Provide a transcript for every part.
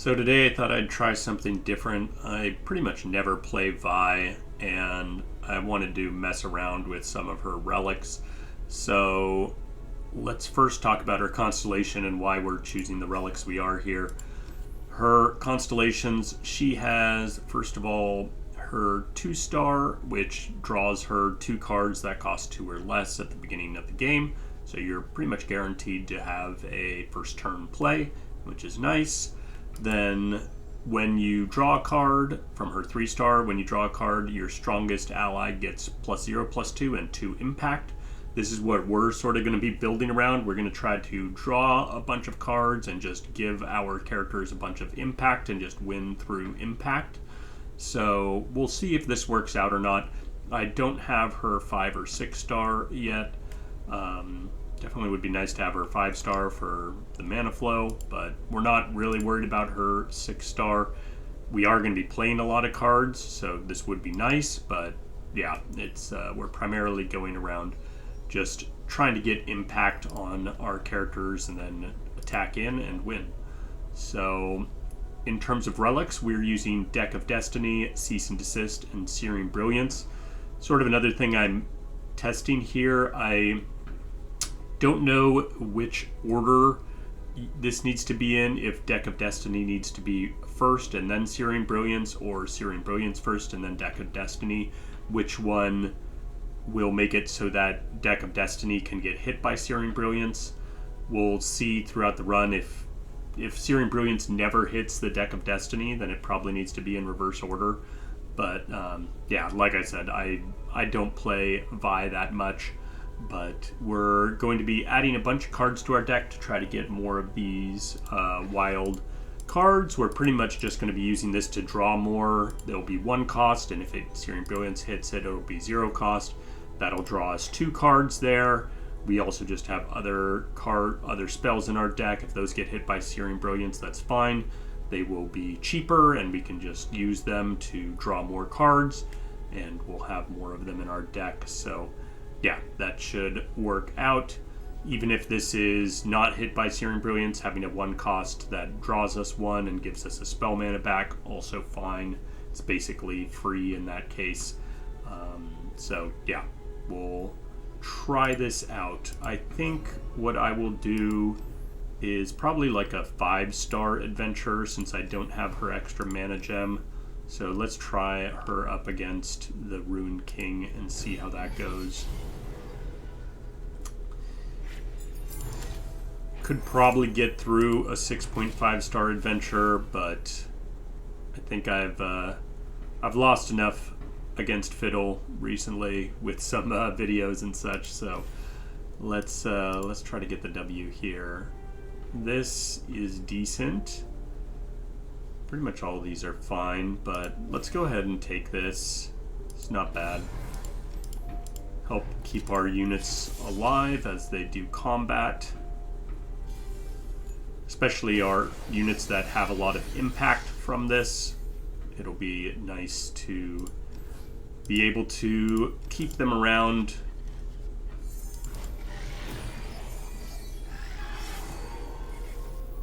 So today I thought I'd try something different. I pretty much never play Vi, and I wanted to mess around with some of her relics. So let's first talk about her constellation and why we're choosing the relics we are here. Her constellations, she has, first of all, her 2-star, which draws her 2 cards that cost 2 or less at the beginning of the game. So you're pretty much guaranteed to have a first turn play, which is nice. Then when you draw a card from her 3-star, when you draw a card, your strongest ally gets +0, +2, and 2 impact. This is what we're sort of going to be building around. We're going to try to draw a bunch of cards and just give our characters a bunch of impact and just win through impact. So we'll see if this works out or not. I don't have her 5 or 6-star yet. Definitely would be nice to have her 5-star for the mana flow, but we're not really worried about her 6-star. We are going to be playing a lot of cards, so this would be nice, but yeah, it's we're primarily going around just trying to get impact on our characters and then attack in and win. So in terms of relics, we're using Deck of Destiny, Cease and Desist, and Searing Brilliance. Sort of another thing I'm testing here, I don't know which order this needs to be in, if Deck of Destiny needs to be first and then Searing Brilliance, or Searing Brilliance first and then Deck of Destiny. Which one will make it so that Deck of Destiny can get hit by Searing Brilliance? We'll see throughout the run. If Searing Brilliance never hits the Deck of Destiny, then it probably needs to be in reverse order. But yeah, like I said, I don't play Vi that much, but we're going to be adding a bunch of cards to our deck to try to get more of these wild cards. We're pretty much just going to be using this to draw more. There'll be 1 cost, and if Searing Brilliance hits it, it'll be 0 cost. That'll draw us 2 cards there. We also just have other spells in our deck. If those get hit by Searing Brilliance, that's fine. They will be cheaper, and we can just use them to draw more cards, and we'll have more of them in our deck. So yeah, that should work out. Even if this is not hit by Searing Brilliance, having a 1 cost that draws us 1 and gives us a spell mana back, also fine. It's basically free in that case. So yeah, we'll try this out. I think what I will do is probably like a 5-star adventure, since I don't have her extra mana gem. So let's try her up against the Rune King and see how that goes. Could probably get through a 6.5-star adventure, but I think I've lost enough against Fiddle recently with some videos and such. So let's try to get the W here. This is decent. Pretty much all of these are fine, but let's go ahead and take this. It's not bad. Help keep our units alive as they do combat. Especially our units that have a lot of impact from this. It'll be nice to be able to keep them around.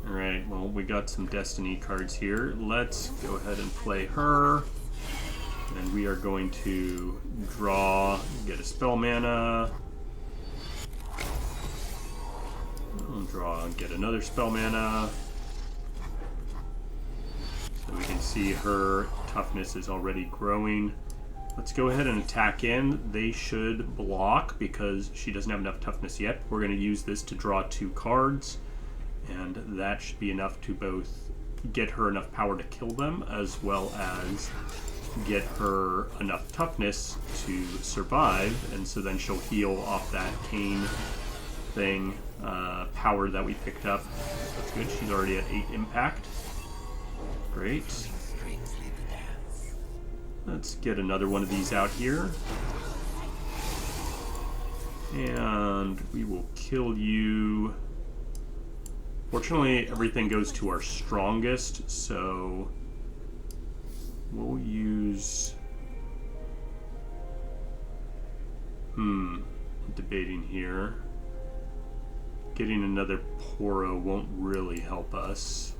Alright, well, we got some Destiny cards here. Let's go ahead and play her. And we are going to draw, get a spell mana. Draw, get another spell mana. So we can see her toughness is already growing. Let's go ahead and attack in. They should block because she doesn't have enough toughness yet. We're going to use this to draw 2 cards, and that should be enough to both get her enough power to kill them, as well as get her enough toughness to survive, and so then she'll heal off that cane thing power that we picked up. That's good. She's already at 8 impact. Great. Let's get another one of these out here. And we will kill you. Fortunately, everything goes to our strongest, so we'll use... debating here. Getting another Poro won't really help us.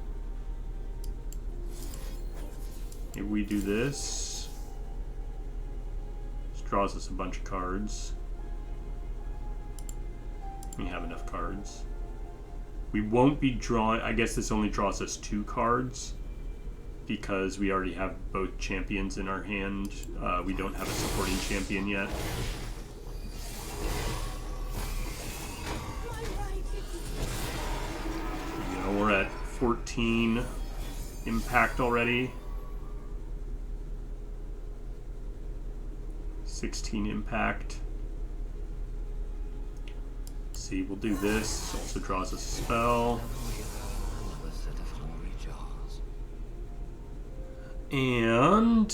Maybe we do this. This draws us a bunch of cards. We have enough cards. We won't be drawing... I guess this only draws us 2 cards because we already have both champions in our hand. We don't have a supporting champion yet. You know, we're at 14 impact already. 16 impact. Let's see, we'll do this. Also draws a spell. And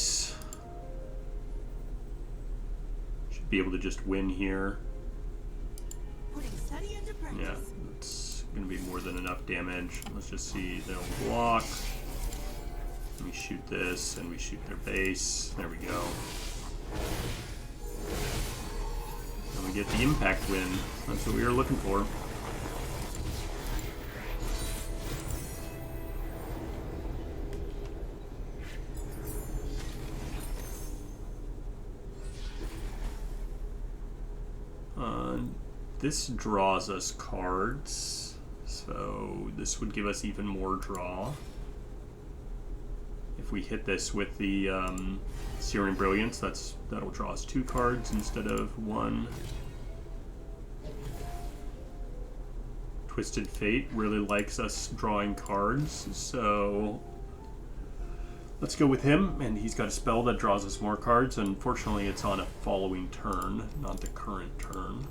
should be able to just win here. Yeah, it's going to be more than enough damage. Let's just see, they'll block. We shoot this, and we shoot their base. There we go. And we get the impact win. That's what we were looking for. This draws us cards, so this would give us even more draw. If we hit this with the Searing Brilliance, that'll draw us 2 cards instead of 1. Twisted Fate really likes us drawing cards, so let's go with him. And he's got a spell that draws us more cards. Unfortunately, it's on a following turn, not the current turn.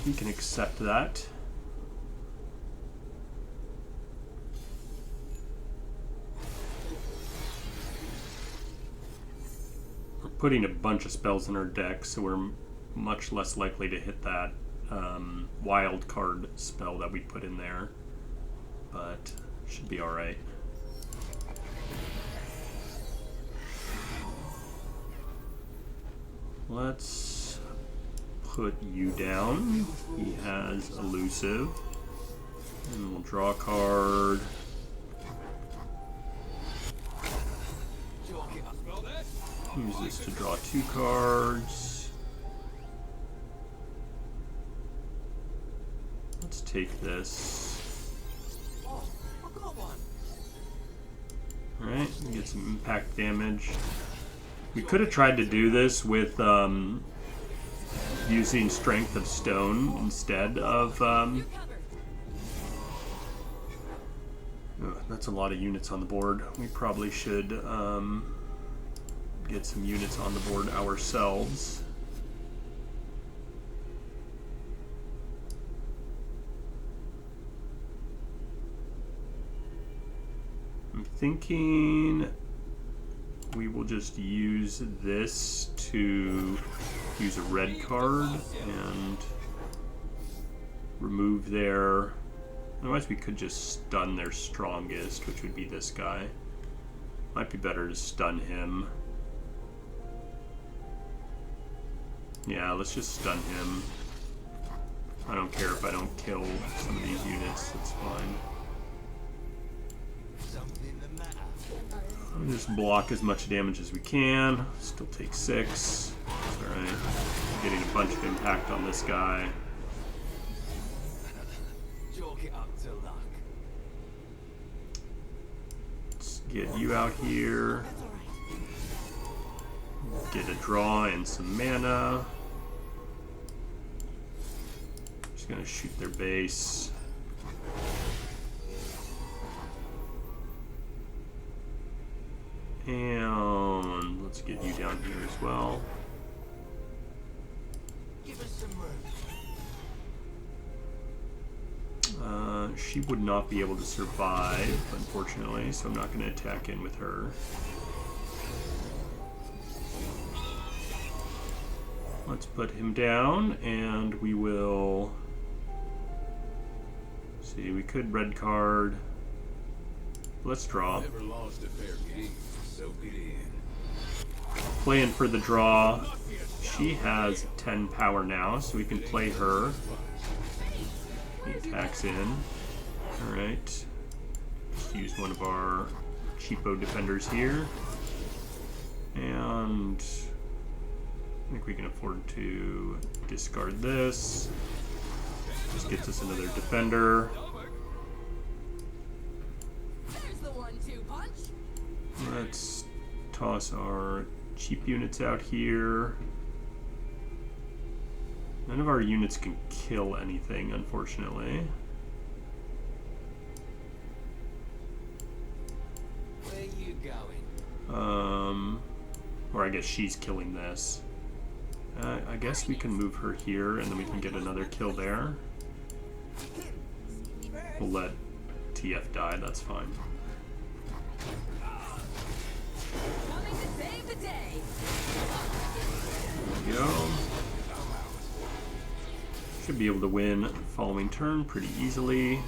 We can accept that. We're putting a bunch of spells in our deck, so we're much less likely to hit that wild card spell that we put in there, but should be alright. Let's put you down. He has Elusive. And we'll draw a card. Use this to draw 2 cards. Let's take this. Alright, get some impact damage. We could have tried to do this with using Strength of Stone instead of... that's a lot of units on the board. We probably should get some units on the board ourselves. I'm thinking we will just use this to use a red card and remove their... Otherwise we could just stun their strongest, which would be this guy. Might be better to stun him. Yeah, let's just stun him. I don't care if I don't kill some of these units, that's fine. We'll just block as much damage as we can. Still take 6. Alright. Getting a bunch of impact on this guy. Let's get you out here. Get a draw and some mana. Just gonna shoot their base. And let's get you down here as well. Give us some room. She would not be able to survive, unfortunately, so I'm not going to attack in with her. Let's put him down, and we will... see, we could red card. Let's draw. Never lost a fair game. Soak it in. Playing for the draw. She has 10 power now, so we can play her. He attacks in. Alright. Just use one of our cheapo defenders here. And I think we can afford to discard this. Just gets us another defender. There's the 1-2 punch. Let's toss our cheap units out here. None of our units can kill anything, unfortunately. Where you going? Or I guess she's killing this. I guess we can move her here, and then we can get another kill there. We'll let TF die, that's fine. Coming to save the day. There we go. Should be able to win following turn pretty easily.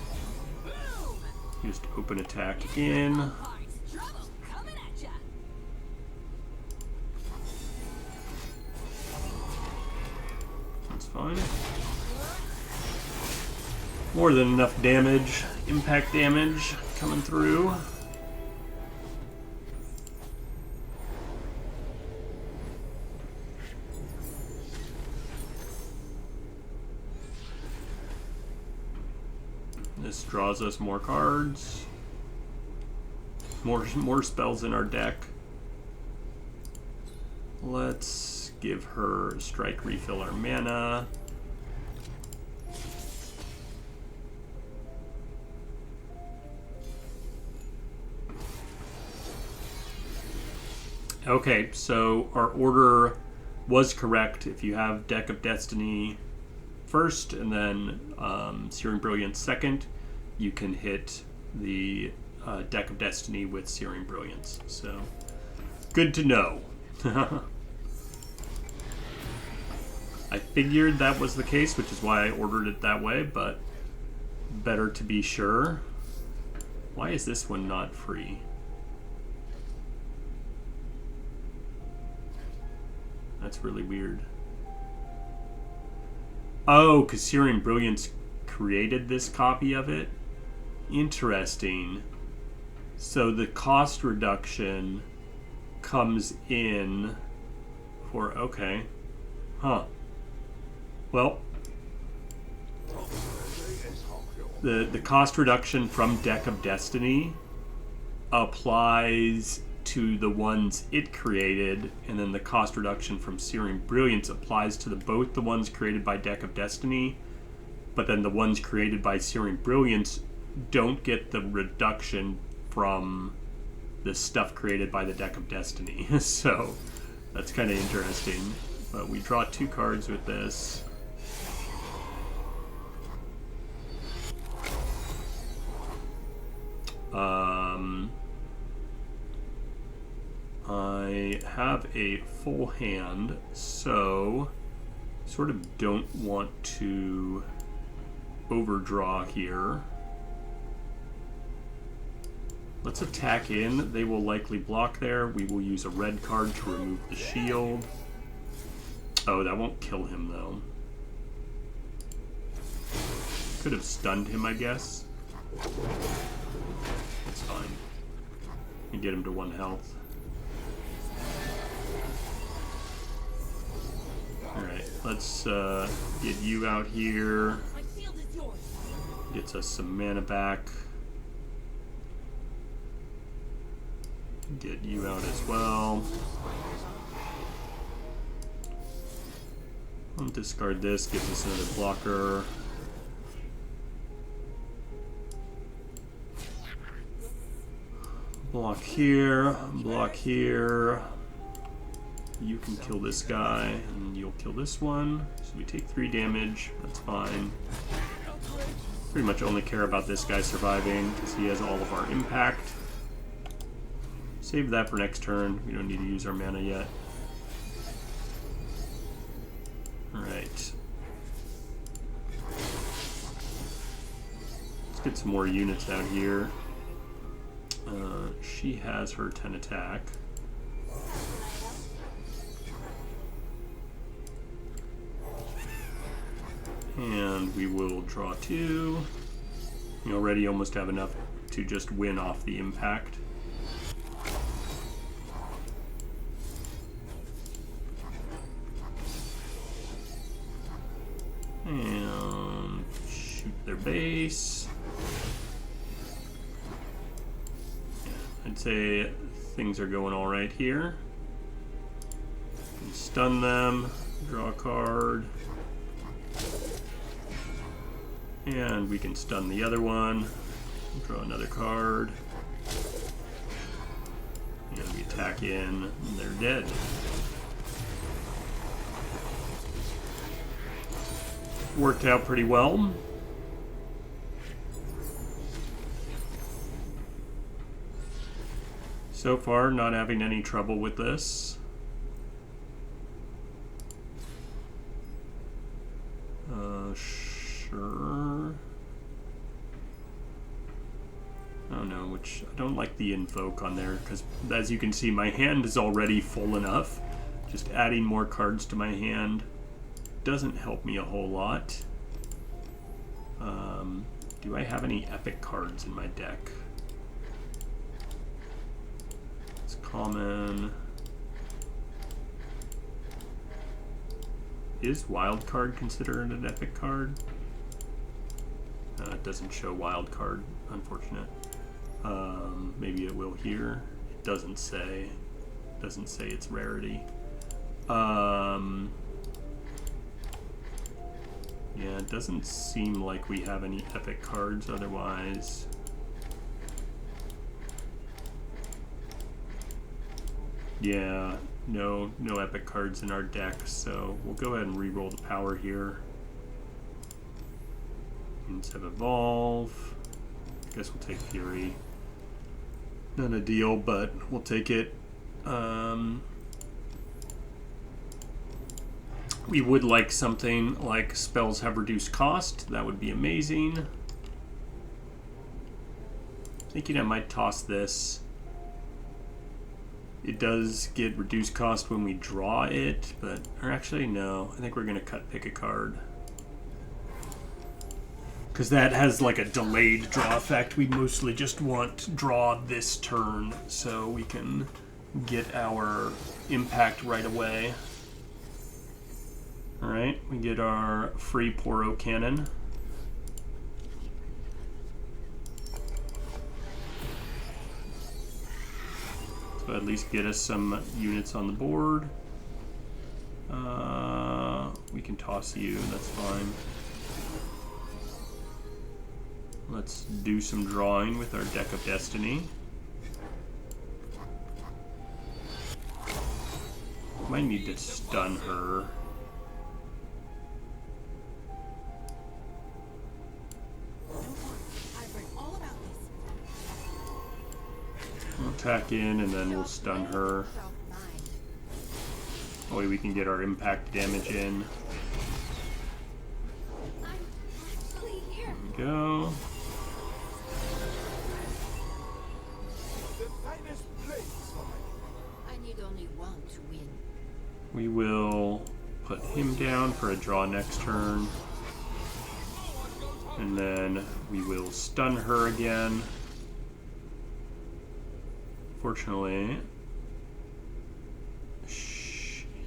Boom. Just open attack in. Parts. Trouble coming at ya. That's fine. More than enough damage, impact damage coming through. This draws us more cards. More spells in our deck. Let's give her strike, refill our mana. Okay, so our order was correct. If you have Deck of Destiny first and then Searing Brilliance second, you can hit the Deck of Destiny with Searing Brilliance. So, good to know. I figured that was the case, which is why I ordered it that way, but better to be sure. Why is this one not free? That's really weird. Oh, because Searing Brilliance created this copy of it? Interesting. So the cost reduction comes in for... Okay. Huh. Well, the cost reduction from Deck of Destiny applies to the ones it created, and then the cost reduction from Searing Brilliance applies to both the ones created by Deck of Destiny, but then the ones created by Searing Brilliance don't get the reduction from the stuff created by the Deck of Destiny. So that's kind of interesting. But we draw 2 cards with this. I have a full hand, so sort of don't want to overdraw here. Let's attack in. They will likely block there. We will use a red card to remove the shield. Oh, that won't kill him, though. Could have stunned him, I guess. That's fine. And get him to 1 health. Alright, let's get you out here. My shield is yours. Gets us some mana back. Get you out as well. I'll discard this, gives us another blocker. Block here, block here. You can kill this guy, and you'll kill this one. So we take 3 damage, that's fine. Pretty much only care about this guy surviving, because he has all of our impact. Save that for next turn, we don't need to use our mana yet. Alright. Let's get some more units out here. She has her 10 attack. And we will draw 2. You already almost have enough to just win off the impact. their base. Yeah, I'd say things are going all right here. Can stun them, draw a card. And we can stun the other one, draw another card. And we attack in, and they're dead. Worked out pretty well. So far, not having any trouble with this. Sure. I don't know, which I don't like the invoke on there because, as you can see, my hand is already full enough. Just adding more cards to my hand doesn't help me a whole lot. Do I have any epic cards in my deck? It's common. Is wild card considered an epic card? It doesn't show wild card, unfortunate. Maybe it will here. It doesn't say. Doesn't say it's rarity. Yeah, it doesn't seem like we have any epic cards otherwise. Yeah, no epic cards in our deck, so we'll go ahead and re-roll the power here. Let's have Evolve. I guess we'll take Fury. Not a deal, but we'll take it. We would like something like spells have reduced cost. That would be amazing. Thinking I might toss this. It does get reduced cost when we draw it, but, or actually no, I think we're gonna pick a card. Because that has like a delayed draw effect. We mostly just want draw this turn so we can get our impact right away. Alright, we get our free Poro Cannon. So at least get us some units on the board. We can toss you, that's fine. Let's do some drawing with our Deck of Destiny. Might need to stun her. We'll attack in and then we'll stun her. That way we can get our impact damage in. There we go. We will put him down for a draw next turn. And then we will stun her again. Fortunately,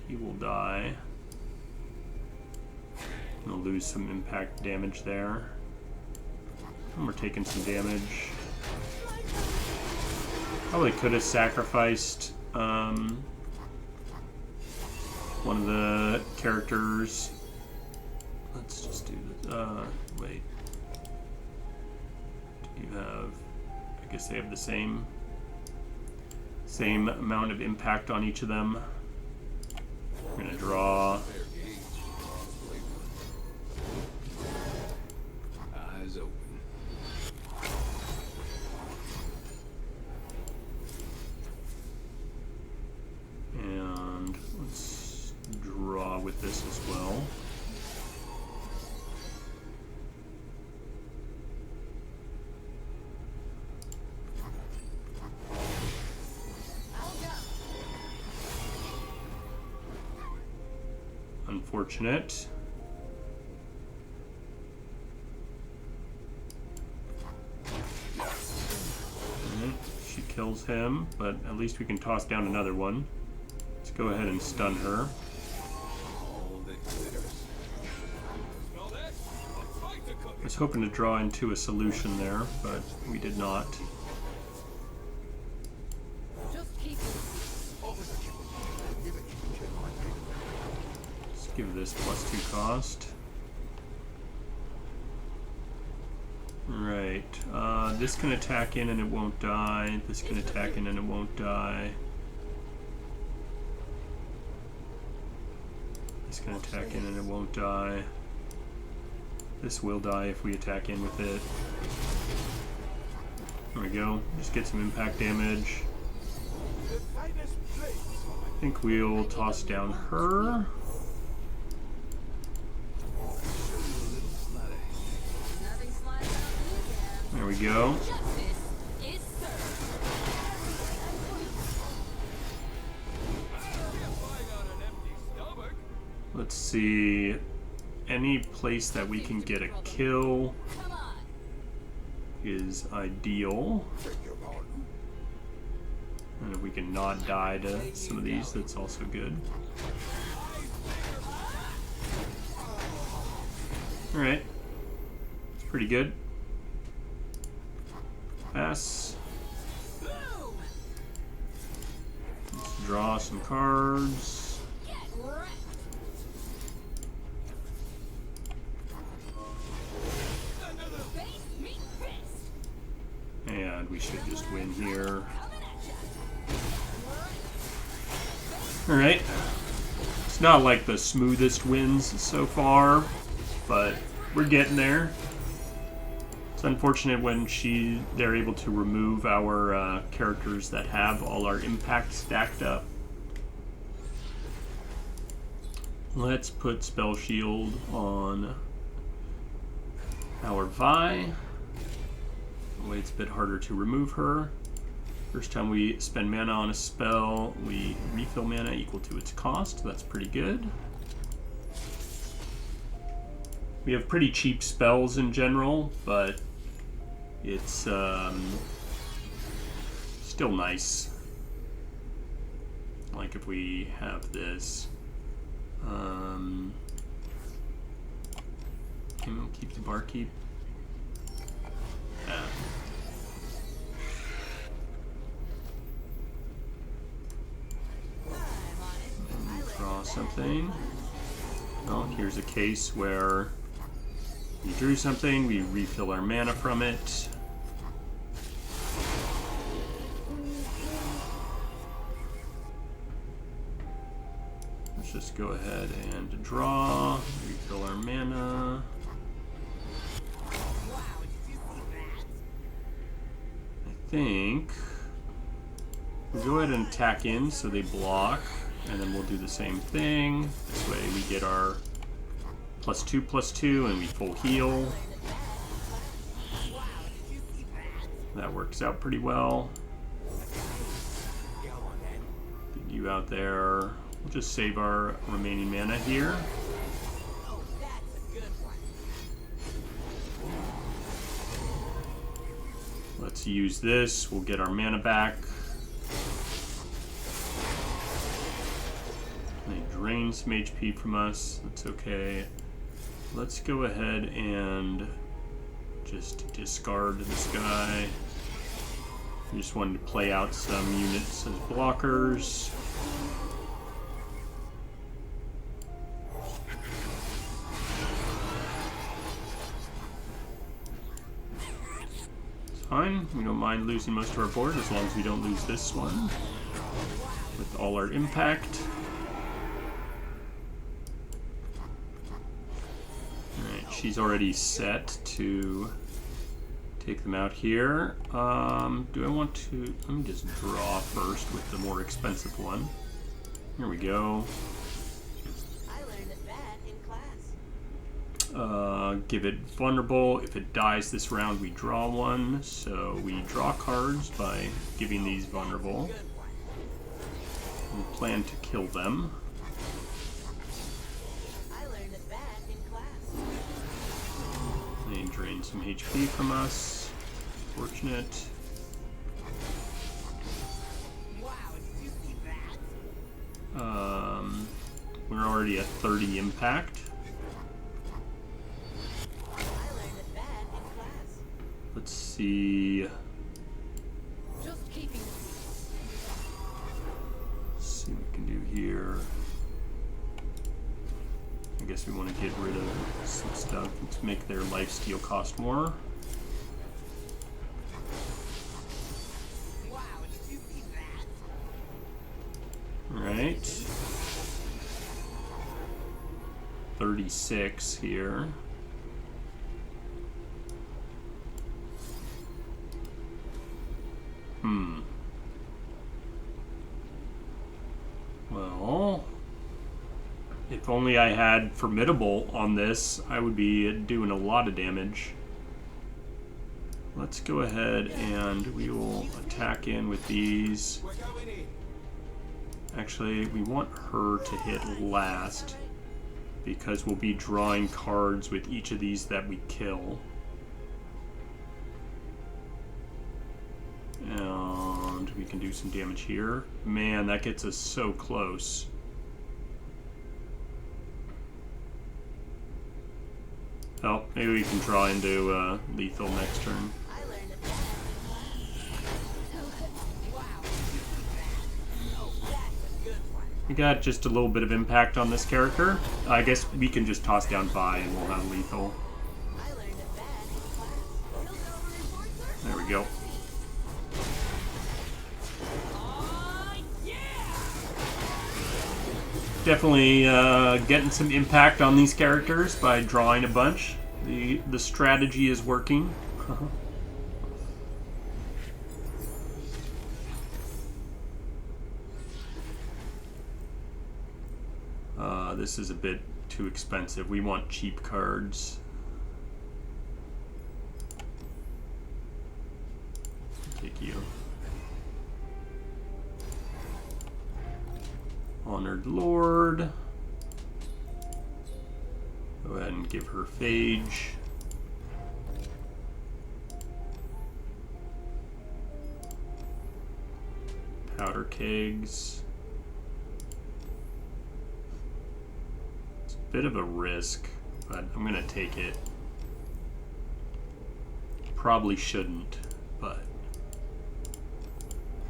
he will die. We'll lose some impact damage there. And we're taking some damage. Probably could have sacrificed one of the characters. Let's just do this. Wait. Do you have... I guess they have the same amount of impact on each of them. We're gonna draw. Eyes open. And let's draw with this as well. Unfortunate. She kills him, but at least we can toss down another one. Let's go ahead and stun her. All that glitters. Smell that? A fight to cook. I was hoping to draw into a solution there, but we did not. Just keep Let's give this +2 cost. Right. This can attack in and it won't die. This can attack in and it won't die. This can attack in and it won't die. This will die if we attack in with it. There we go. Just get some impact damage. I think we'll toss down her. nothing slides out There we go. justice is served. Let's see. Any place that we can get a kill Come on. is ideal. And if we can not die to some of these, that's also good. Alright. It's pretty good. Pass. Boom. Let's draw some cards. Get wrecked. Face meet fist. And we should just win here. Coming at ya. Alright. It's not like the smoothest wins so far, but we're getting there. It's unfortunate when they're able to remove our characters that have all our impact stacked up. Let's put Spell Shield on our Vi. The way it's a bit harder to remove her. First time we spend mana on a spell, we refill mana equal to its cost. That's pretty good. We have pretty cheap spells in general, but it's still nice. Like if we have this. We'll keep the barkeep. Yeah. Draw something. Oh, here's a case where we drew something, we refill our mana from it. Let's just go ahead and draw, refill our mana. I think we'll go ahead and attack in so they block, and then we'll do the same thing. This way we get our +2/+2 and we full heal. That works out pretty well. Get you out there. We'll just save our remaining mana here. Let's use this. We'll get our mana back. They drain some HP from us. That's okay. Let's go ahead and just discard this guy. I just wanted to play out some units as blockers. It's fine. We don't mind losing most of our board as long as we don't lose this one with all our impact. She's already set to take them out here. Do I want to... Let me just draw first with the more expensive one. Here we go. I learned that in class. Give it vulnerable. If it dies this round, we draw one. So we draw cards by giving these vulnerable. We plan to kill them. They drain some HP from us. Fortunate. We're already at 30 impact. see. Just keeping. Let's see what we can do here. I guess we want to get rid of some stuff to make their lifesteal cost more. Wow, did you see that? Alright. 36 here. Well, if only I had Formidable on this, I would be doing a lot of damage. Let's go ahead and we will attack in with these. We're going in. Actually, we want her to hit last because we'll be drawing cards with each of these that we kill. And we can do some damage here. Man, that gets us so close. Oh, maybe we can draw into lethal next turn. I learned a bet. Wow, did you see that? Oh, that's a good one. We got just a little bit of impact on this character. I guess we can just toss down Vi and we'll have lethal. I learned a bet in class. Piltover reports are There we go. Definitely getting some impact on these characters by drawing a bunch. The strategy is working. This is a bit too expensive. We want cheap cards. Take you. Honored Lord. Go ahead and give her Phage. Powder Kegs. It's a bit of a risk, but I'm gonna take it. Probably shouldn't, but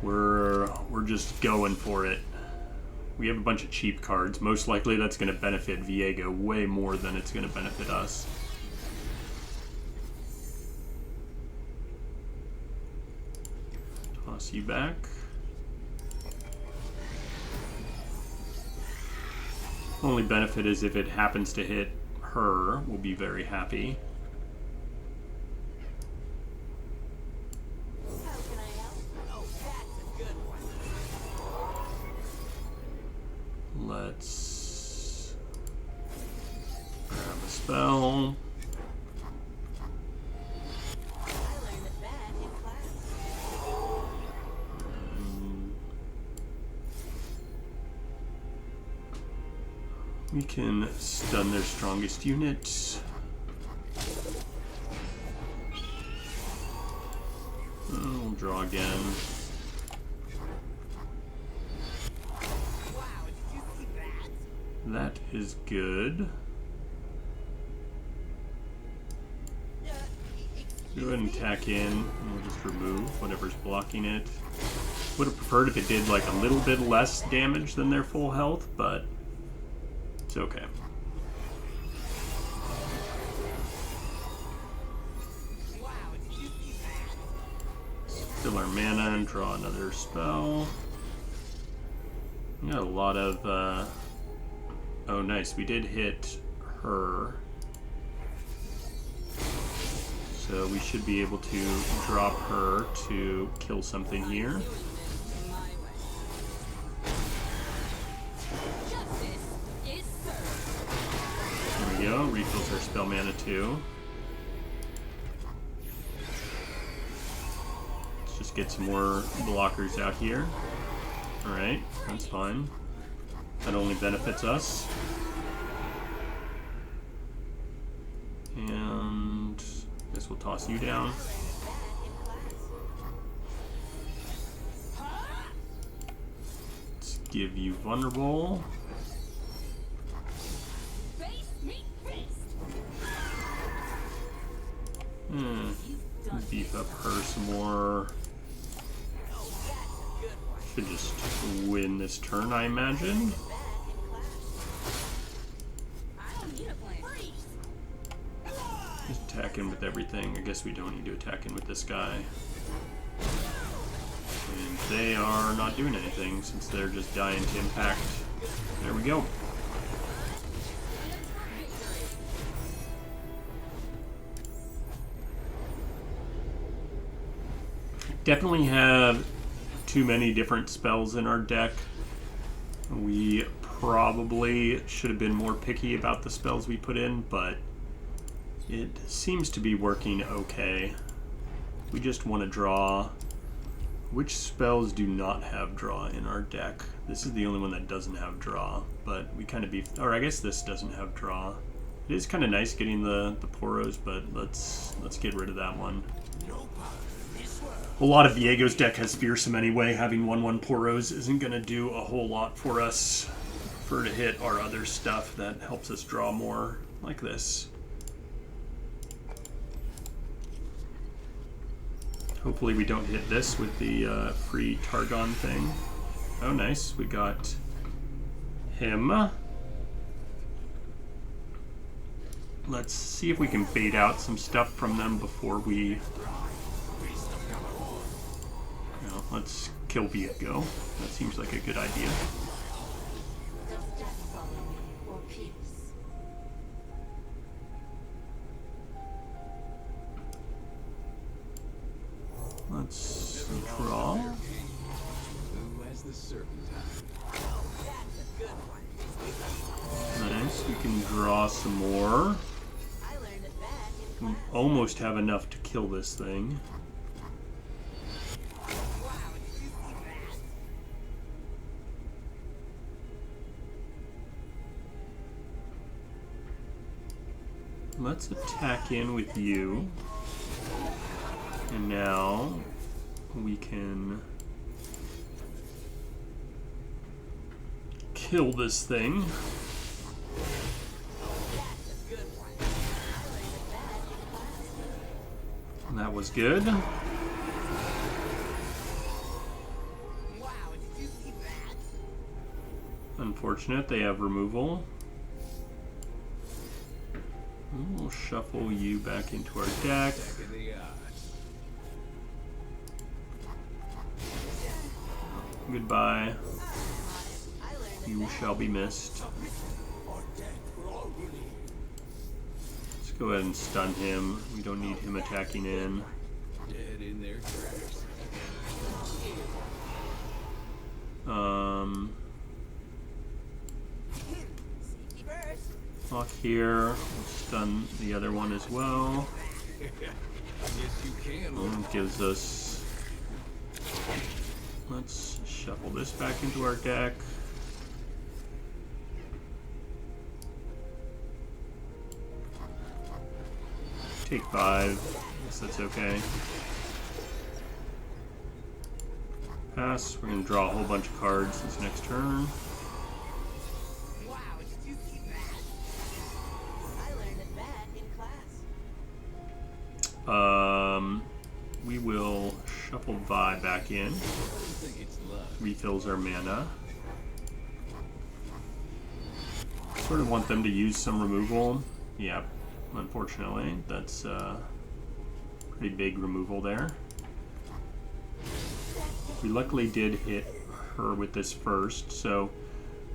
we're just going for it. We have a bunch of cheap cards. Most likely that's going to benefit Viego way more than it's going to benefit us. Toss you back. Only benefit is if it happens to hit her, we'll be very happy. How can I help? Oh, that's a good one. Let's grab a spell. I learned a bet in class. We can stun their strongest unit. We'll draw again. Wow, did you see that? That is good. Go ahead and attack in, and we'll just remove whatever's blocking it. Would have preferred if it did like a little bit less damage than their full health, but it's okay. Wow, did you see that? Fill our mana and draw another spell. We got a lot of, oh nice, we did hit her. So we should be able to drop her to kill something here. justice is served. There we go, refills our spell mana too. Let's just get some more blockers out here. Alright, that's fine. That only benefits us. And I guess we'll toss you down. Let's give you vulnerable. Face meet fist. Beef up Should just win this turn, I imagine. I don't need a plan. Just attack in with everything. I guess we don't need to attack in with this guy. And they are not doing anything since they're just dying to impact. There we go. Definitely have too many different spells in our deck. We probably should have been more picky about the spells we put in, but it seems to be working okay. We just want to draw. Which spells do not have draw in our deck? This is the only one that doesn't have draw, but we kind of beefed, or I guess this doesn't have draw. It is kind of nice getting the Poros, but let's get rid of that one. A lot of Viego's deck has Fearsome anyway. Having 1/1 Poros isn't going to do a whole lot for us for to hit our other stuff that helps us draw more, like this. Hopefully we don't hit this with the free Targon thing. Oh, nice. We got him. Let's see if we can bait out some stuff from them before we... No, let's kill Viego. That seems like a good idea. Does death follow me, or peace? Let's draw. Who has the serpentine? Nice. We can draw some more. I learned it back in We class. almost have enough to kill this thing. Let's attack in with you. And now we can kill this thing. And that was good. Wow, did you see that? Unfortunate, they have removal. We'll shuffle you back into our deck. Back of the odds. Goodbye. I learned it You shall be missed. Let's go ahead and stun him. We don't need him attacking in. Dead in their tracks. Sneaky first. Lock here. We'll stun the other one as well. Yes, you can. It gives us... Let's shuffle this back into our deck. Take 5. Guess that's okay. Pass. We're going to draw a whole bunch of cards this next turn. Wow, did you see that? I learned it back in class. We will shuffle Vi back in. I think it's love. Refills our mana. Sort of want them to use some removal. Yeah, unfortunately, that's pretty big removal there. We luckily did hit her with this first, so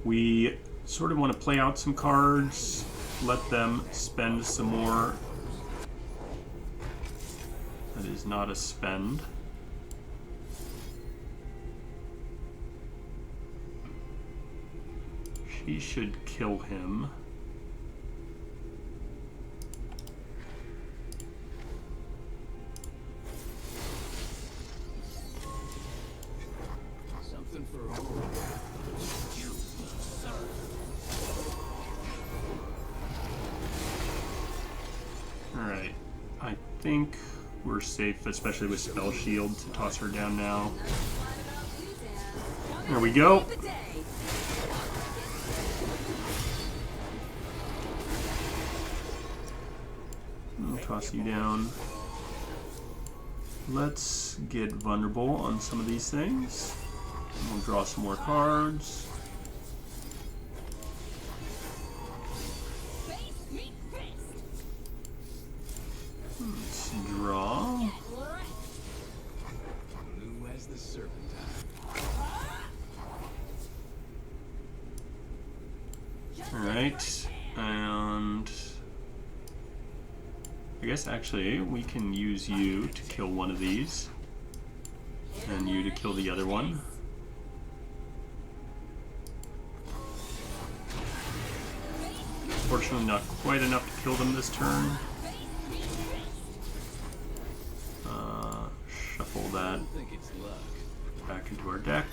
we sort of want to play out some cards, let them spend some more. That is not a spend. She should kill him. Something for all. Alright, I think we're safe, especially with Spell Shield, to toss her down now. There we go. I'll toss you down. Let's get vulnerable on some of these things. We'll draw some more cards. Face me fist. Let's draw. Blue as the serpentine. Alright, and I guess actually we can use you to kill one of these, and you to kill the other one. Fortunately, not quite enough to kill them this turn. Shuffle that I think it's luck. back into our deck.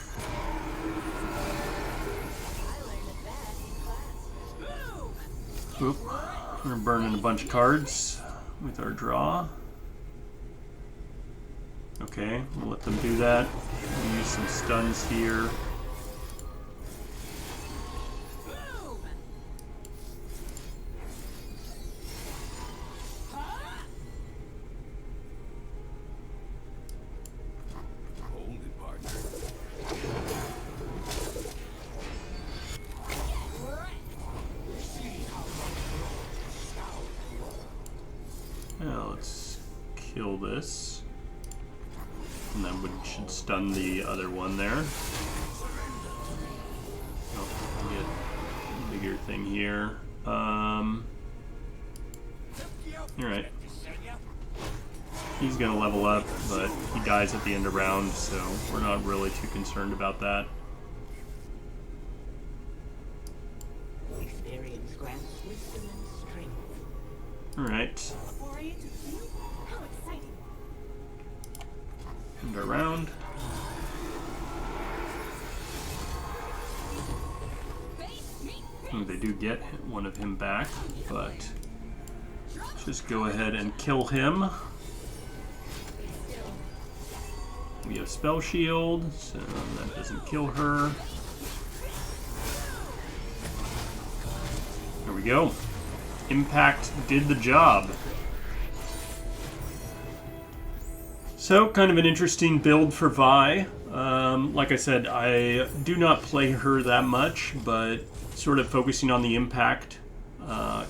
Oop. We're burning a bunch of cards with our draw. Okay, we'll let them do that. We'll use some stuns here. Hold it, partner. Now let's kill this. And that should stun the other one there. Oh, get a bigger thing here. Alright. He's gonna level up, but he dies at the end of round, so we're not really too concerned about that. Experience grants wisdom and strength. Alright. For you to feel? How exciting. End our round. Ooh, they do get one of him back, but let's just go ahead and kill him. We have Spell Shield, so that doesn't kill her. There we go. Impact did the job. So, kind of an interesting build for Vi. Like I said, I do not play her that much, but sort of focusing on the impact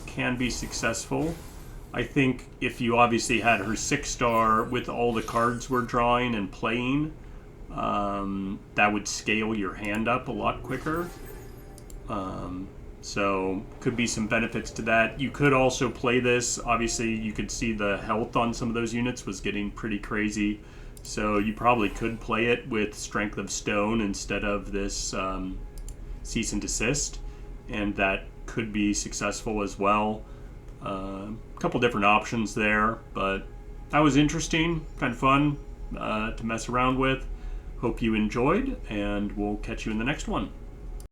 can be successful. I think if you obviously had her 6-star with all the cards we're drawing and playing, that would scale your hand up a lot quicker. So could be some benefits to that. You could also play this. Obviously, you could see the health on some of those units was getting pretty crazy. So you probably could play it with Strength of Stone instead of this Cease and Desist. And that could be successful as well. A couple different options there, but that was interesting, kind of fun to mess around with. Hope you enjoyed, and we'll catch you in the next one.